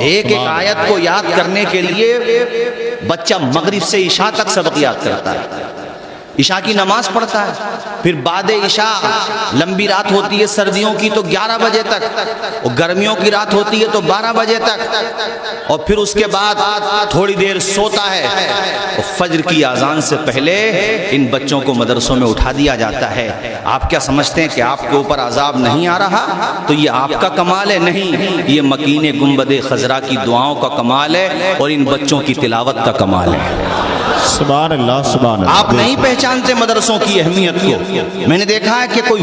ایک ایک آیت کو یاد کرنے کے لیے بچہ مغرب سے عشاء تک سبق یاد کرتا ہے، عشاء کی نماز پڑھتا ہے، پھر بعد عشاء لمبی رات ہوتی ہے سردیوں کی تو 11 بجے تک، اور گرمیوں کی رات ہوتی ہے تو 12 بجے تک، اور پھر اس کے بعد تھوڑی دیر سوتا ہے، اور فجر کی اذان سے پہلے ان بچوں کو مدرسوں میں اٹھا دیا جاتا ہے۔ آپ کیا سمجھتے ہیں کہ آپ کے اوپر عذاب نہیں آ رہا؟ تو یہ آپ کا کمال ہے؟ نہیں، یہ مکین گنبد خضرا کی دعاؤں کا کمال ہے اور ان بچوں کی تلاوت کا کمال ہے۔ سبحان اللہ سبحان اللہ۔ آپ نہیں پہچانتے مدرسوں کی اہمیت کو۔ میں نے دیکھا ہے کہ کوئی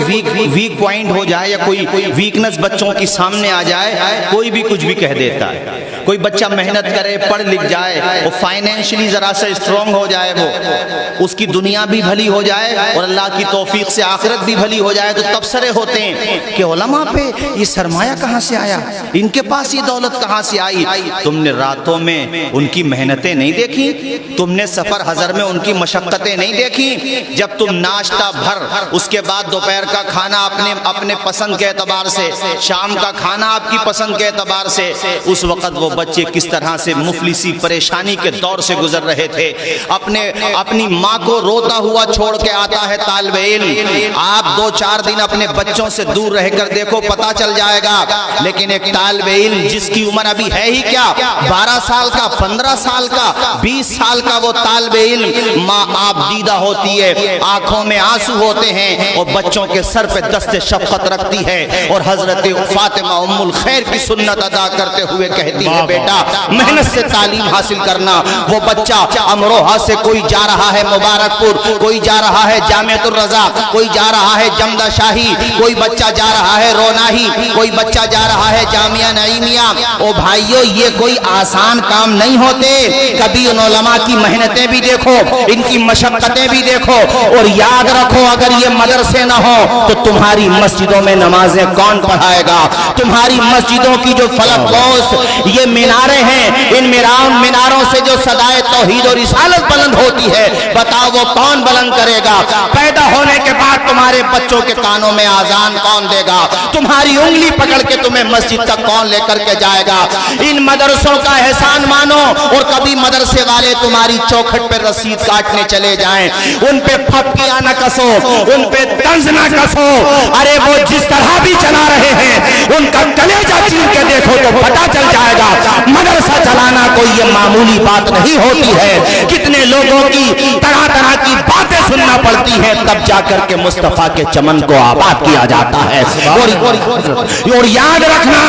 ویک پوائنٹ ہو جائے یا کوئی ویکنس بچوں کی سامنے آ جائے، کوئی بھی کچھ بھی کہہ دیتا ہے۔ کوئی بچہ محنت کرے، پڑھ لکھ جائے، وہ فائنینشلی ذرا سا اسٹرانگ ہو جائے، وہ اس کی دنیا بھی بھلی ہو جائے اور اللہ کی توفیق سے آخرت بھی بھلی ہو جائے، تو تبصرے ہوتے ہیں کہ علماء پہ یہ سرمایہ کہاں سے آیا، ان کے پاس یہ دولت کہاں سے آئی؟ تم نے راتوں میں ان کی محنتیں نہیں دیکھی؟ تم نے سفر حضر میں ان کی مشقتیں نہیں دیکھی؟ جب تم ناشتہ بھر، اس کے بعد دوپہر کا کھانا اپنے پسند کے اعتبار سے، شام کا کھانا آپ کی پسند کے اعتبار سے، اس وقت وہ بچے کس طرح سے مفلسی پریشانی کے دور سے گزر رہے تھے۔ اپنی ماں کو روتا ہوا چھوڑ کے آتا ہے طالب علم۔ آپ 2-4 دن اپنے بچوں سے دور رہ کر دیکھو، پتا چل جائے گا۔ لیکن ایک طالب علم جس کی عمر ابھی ہے ہی کیا، 12 سال کا، 15 سال کا، 20 سال کا وہ طالب علم، ماں آپ دیدہ ہوتی ہے، آنکھوں میں آنسو ہوتے ہیں، اور بچوں کے سر پہ دست شفقت رکھتی ہے، اور حضرت فاطمہ ام الخیر کی سنت ادا کرتے ہوئے کہتی ہے، بیٹا محنت سے تعلیم حاصل کرنا۔ وہ بچہ امروہہ سے کوئی جا رہا ہے مبارک پور، کوئی جا رہا ہے جامعۃ الرضا، کوئی جا رہا ہے جمدہ شاہی، کوئی بچہ جا رہا ہے روناہی، کوئی بچہ جا رہا ہے جامعہ نعیمیہ۔ او بھائیو، یہ کوئی آسان کام نہیں ہوتے۔ کبھی ان علماء کی محنتیں بھی دیکھو، ان کی مشقتیں بھی دیکھو، اور یاد رکھو اگر یہ مدرسے نہ ہو تو تمہاری مسجدوں میں نمازیں کون پڑھائے گا؟ تمہاری مسجدوں کی جو فلک پوش یہ میناریں ہیں، ان میناروں سے جو صدائے توحید اور رسالت بلند ہوتی ہے، بتاؤ وہ کون بلند کرے گا؟ پیدا ہونے کے بعد تمہارے بچوں کے کانوں میں آذان کون دے گا؟ تمہاری انگلی پکڑ کے تمہیں مسجد تک کون لے کر کے جائے گا؟ ان مدرسوں کا احسان مانو، اور کبھی مدرسے والے تمہاری چوکھٹ پہ رسید کاٹنے چلے جائیں، ان پہ پھپکیاں نہ کسو، ان پہ طنز نہ کسو۔ ارے وہ جس طرح بھی چلا رہے ہیں، ان کا کلیجہ چیر کے دیکھو تو پتہ چل جائے گا مدرسہ چلانا کوئی یہ معمولی بات نہیں ہوتی ہے۔ کتنے لوگوں کی طرح طرح کی باتیں سننا پڑتی ہیں، تب جا کر کے مصطفیٰ کے چمن کو آباد کیا جاتا ہے۔ اور یاد رکھنا،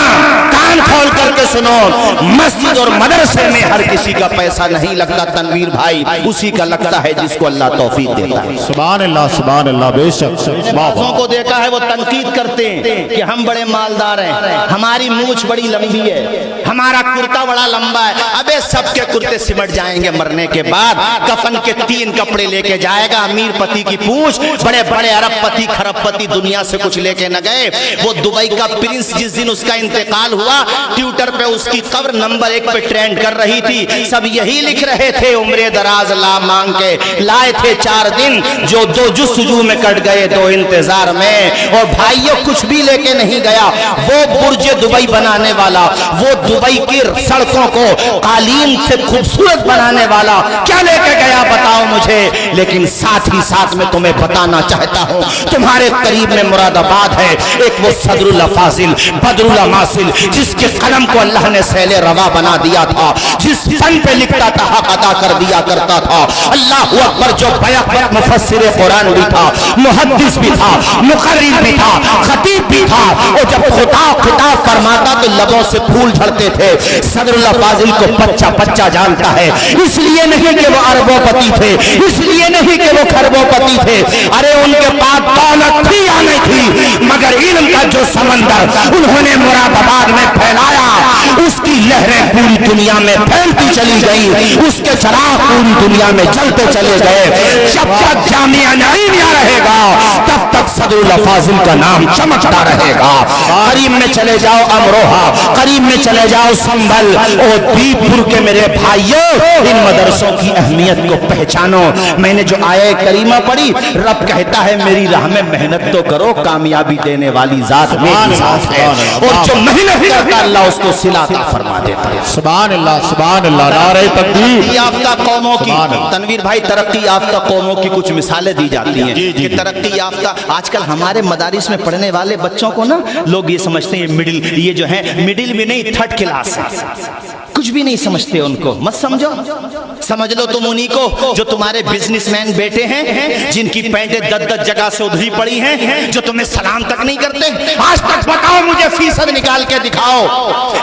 کان کھول کر کے سنو، مسجد اور مدرسے میں ہر کسی کا پیسہ نہیں لگتا تنویر بھائی، اسی کا لگتا ہے جس کو اللہ توفیق دیتا ہے۔ سبحان اللہ سبحان اللہ، بے شک۔ بعضوں کو دیکھا ہے وہ تنقید کرتے ہیں کہ ہم بڑے مالدار ہیں، ہماری مونچھ بڑی لمبی ہے، ہمارا کرتا بڑا لمبا ہے۔ ابے سب کے کرتے سمٹ جائیں گے مرنے کے بعد، کفن کے 3 کپڑے لے کے جائے گا۔ امیر پتی کی پونچھ، بڑے بڑے ارب پتی کھرب پتی دنیا سے کچھ لے کے نہ گئے۔ وہ دبئی کا پرنس جس دن اس کا انتقال ہوا، ٹویٹر پہ اس کی قبر نمبر 1 پہ ٹرینڈ کر رہی تھی، سب یہی لکھ رہے تھے، عمر دراز لا مانگ کے لائے تھے 4 دن، جو 2 جستجو میں کٹ گئے 2 انتظار میں۔ اور بھائیوں کچھ بھی لے کے نہیں گیا، وہ برج دبئی بنانے والا، وہ دبئی کی سڑکوں کو قالین سے خوبصورت بنانے والا کیا لے کے گیا بتاؤ مجھے؟ لیکن ساتھ ہی ساتھ میں تمہیں بتانا چاہتا ہوں، تمہارے قریب میں مراد آباد ہے، ایک وہ صدر اللہ فاضل بدر اللہ ماصل، جس کے قلم کو اللہ نے سیل روا بنا دیا تھا، جس پن پہ لکھتا تھا حق ادا کر دیا کرتا تھا۔ اللہ اکبر، جو بیک وقت مفسر قرآن بھی تھا، محدث بھی تھا، مقرر بھی تھا، خطیب بھی تھا، اور جب خطاب فرماتا تو لبوں سے پھول جھڑتے تھے۔ صدر اللہ فاضل کو بچہ بچہ جانتا ہے، اس لیے نہیں کہ وہ اربوں پتی تھے، اس لیے نہیں کہ وہ خربوں پتی تھے، ارے ان کے پاس دولت تھی یا نہیں تھی، مگر علم کا جو سمندر انہوں نے مراد آباد میں پھیلایا، اس کی لہریں پوری دنیا میں پھیلتی چلی گئی، اس کے چراغ پوری دنیا میں جلتے چلے گئے۔ جب تک جامعہ نعیمیہ رہے گا تب تک صدر اللہ فاضل کا نام چمکتا رہے گا۔ قریب میں چلے جاؤ امروہہ، قریب میں چلے جاؤ سنبھل اور دیپ پور کے میرے بھائیوں، ان مدرسوں کی اہمیت کو پہچانو۔ میں نے جو آیہ کریمہ پڑھی، رب کہتا ہے میری راہ میں محنت تو کرو، کامیابی دینے والی ذات میری ذات ہے، اور جو محنت کرتا اللہ اس کو صلہ عطا فرماتا ہے۔ فرما دیتا ہے۔ سبحان اللہ، نعرہ تکبیر۔ ترقی یافتہ قوموں کی، سبحان اللہ۔ تنویر بھائی، ترقی یافتہ قوموں کی کچھ مثالیں دی جاتی ہیں کہ ترقی یافتہ، آج کل ہمارے مدارس میں پڑھنے والے بچوں کو نا لوگ یہ سمجھتے ہیں یہ جو ہے مڈل بھی نہیں، تھرڈ کلاس ہے، کچھ بھی نہیں سمجھتے ان کو۔ مت سمجھو، سمجھ لو تم انہی کو جو تمہارے بزنس مین بیٹے ہیں، جن کی پینٹیں 10 جگہ سے ادھری پڑی ہیں، جو تمہیں سلام تک نہیں کرتے۔ آج تک بتاؤ مجھے، فیصد نکال کے دکھاؤ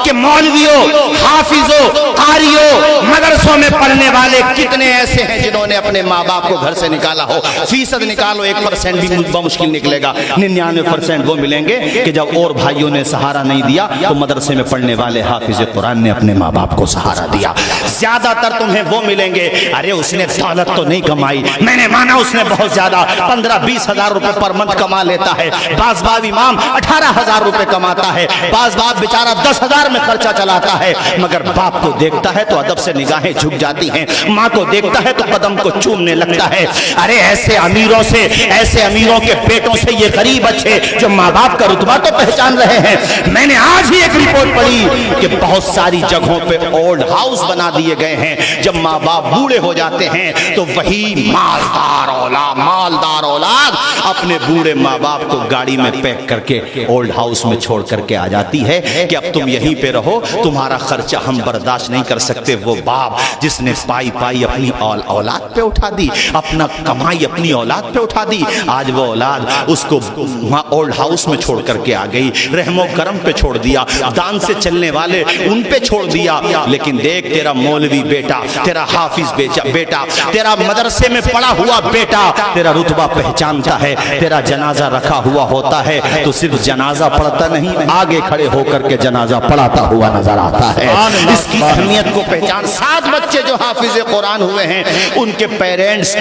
کہ مولویوں، حافظوں، قاریوں، مدرسوں میں پڑھنے والے کتنے ایسے ہیں جنہوں نے اپنے ماں باپ کو گھر سے نکالا ہو۔ فیصد نکالو، 1% بھی بمشکل نکلے گا۔ 99% وہ ملیں گے کہ جب اور بھائیوں نے سہارا نہیں دیا تو مدرسے میں پڑھنے والے حافظ قرآن نے اپنے ماں باپ کو سہارا دیا۔ زیادہ تر تمہیں وہ ملیں گے، ارے اس نے دولت تو نہیں کمائی، میں نے مانا اس نے بہت زیادہ 15-20 ہزار روپے پر منتھ کما لیتا ہے، بعض امام 18,000 روپے کماتا ہے، بعض بیچارہ 10,000 میں خرچہ چلاتا ہے، مگر باپ کو دیکھتا ہے تو ادب سے نگاہیں جھک جاتی ہیں، ماں کو دیکھتا ہے تو قدم کو چومنے لگتا ہے۔ ارے ایسے امیروں سے، ایسے امیروں کے بیٹوں سے یہ غریب اچھے جو ماں باپ کا رتبہ تو پہچان رہے ہیں۔ میں نے آج ہی ایک رپورٹ پڑھی کہ بہت ساری جگہوں پہ اولڈ ہاؤس بنا دیے گئے ہیں، جب ماں باپ بوڑھے ہو جاتے ہیں تو وہی مالدار اولاد اپنے بوڑھے ماں باپ کو گاڑی میں پیک کر کے اولڈ ہاؤس میں چھوڑ کر کے آ جاتی ہے کہ اب تم یہیں پہ رہو، تمہارا خرچہ ہم برداشت نہیں کر سکتے۔ وہ باپ جس نے پائی اپنی اولاد پہ اٹھا دی، اپنا کمائی اپنی اولاد پہ اٹھا دی، آج وہ اولاد اس کو وہاں اولڈ ہاؤس میں چھوڑ کر کے آ گئی، رحم و کرم پہ چھوڑ دیا، دان سے چلنے والے ان پہ چھوڑ دیا۔ لیکن دیکھ، تیرا مولوی بیٹا، تیرا حافظ بیٹا، تیرا مدرسے میں پڑا ہوا بیٹا تیرا رتبہ پہچانتا ہے، تیرا جنازہ رکھا ہوا ہوتا ہے تو صرف جنازہ پڑھتا نہیں، آگے کھڑے ہو کر کے جنازہ پڑھاتا ہوا نظر آتا ہے۔ اس کی اہمیت کو پہچان۔ 7 بچے جو حافظ قرآن ہوئے ہیں، ان کے پیرنٹس،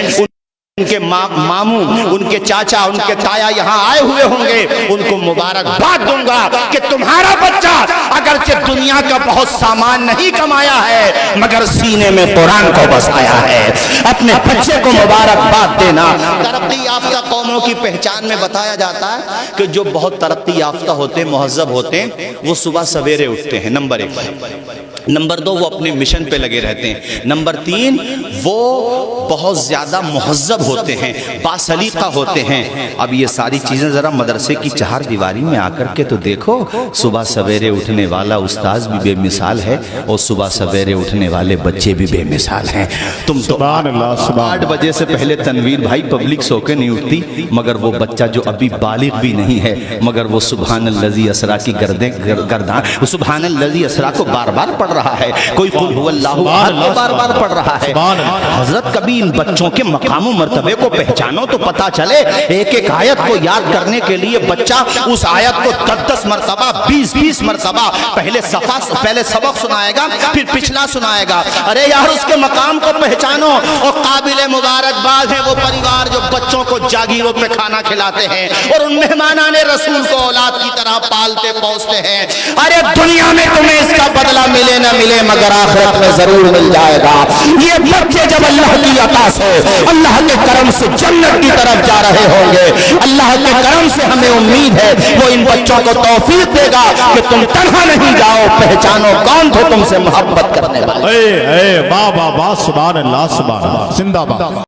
ان کے ماموں، ان کے چاچا، ان کے تایا یہاں آئے ہوئے ہوں گے، ان کو مبارکباد دوں گا کہ تمہارا بچہ اگرچہ دنیا کا بہت سامان نہیں کمایا ہے مگر سینے میں قرآن کو بسایا ہے۔ اپنے بچے کو مبارکباد دینا۔ ترقی یافتہ قوموں کی پہچان میں بتایا جاتا ہے کہ جو بہت ترقی یافتہ ہوتے ہیں، مہذب ہوتے ہیں، وہ صبح سویرے اٹھتے ہیں، نمبر 1۔ نمبر 2، وہ اپنے مشن پہ لگے رہتے ہیں۔ نمبر 3، وہ بہت زیادہ مہذب ہوتے ہیں، باسلیقہ ہوتے ہیں۔ اب یہ ساری چیزیں ذرا مدرسے کی 4 دیواری میں آ کر کے تو دیکھو، صبح سویرے اٹھنے والا استاذ بھی بے مثال ہے اور صبح سویرے اٹھنے والے بچے بھی بے مثال ہیں۔ تم تو 8 بجے سے پہلے تنویر بھائی پبلک سو کے نہیں اٹھتی، مگر وہ بچہ جو ابھی بالغ بھی نہیں ہے مگر وہ سبحان الذی اسریٰ کی گردان، سبحان الذی اسریٰ کو بار بار پڑھ رہا ہے، کوئی قل هو اللہ احد کو بار بار پڑھ رہا ہے۔ حضرت کبھی ان بچوں کے مقام و مرتبے کو پہچانو تو پتا چلے۔ ایک آیت کو یاد کرنے کے لیے بچہ اس آیت کو 10 مرتبہ، 20 مرتبہ پہلے سبق سنائے گا، پھر پچھلا سنائے گا۔ ارے یار، اس کے مقام کو پہچانو۔ اور قابل مبارکباد ہے وہ پریوار جو بچوں کو جاگیروں پہ کھانا کھلاتے ہیں اور ان مہمانان رسول کو اولاد کی طرح پالتے پوستے ہیں۔ ارے دنیا میں تمہیں اس کا بدلہ ملے نہ ملے مگر آخرت میں ضرور مل جائے گا۔ یہ بچے جب اللہ کی عطا سے، اللہ کے کرم سے جنت کی طرف جا رہے ہوں گے، اللہ کے کرم سے ہمیں امید ہے وہ ان بچوں کو توفیق دے گا کہ تم تنہا نہیں جاؤ، پہچانو کون تھے تم سے محبت کرنے والے۔ اے واہ واہ واہ، سبحان اللہ، زندہ باد۔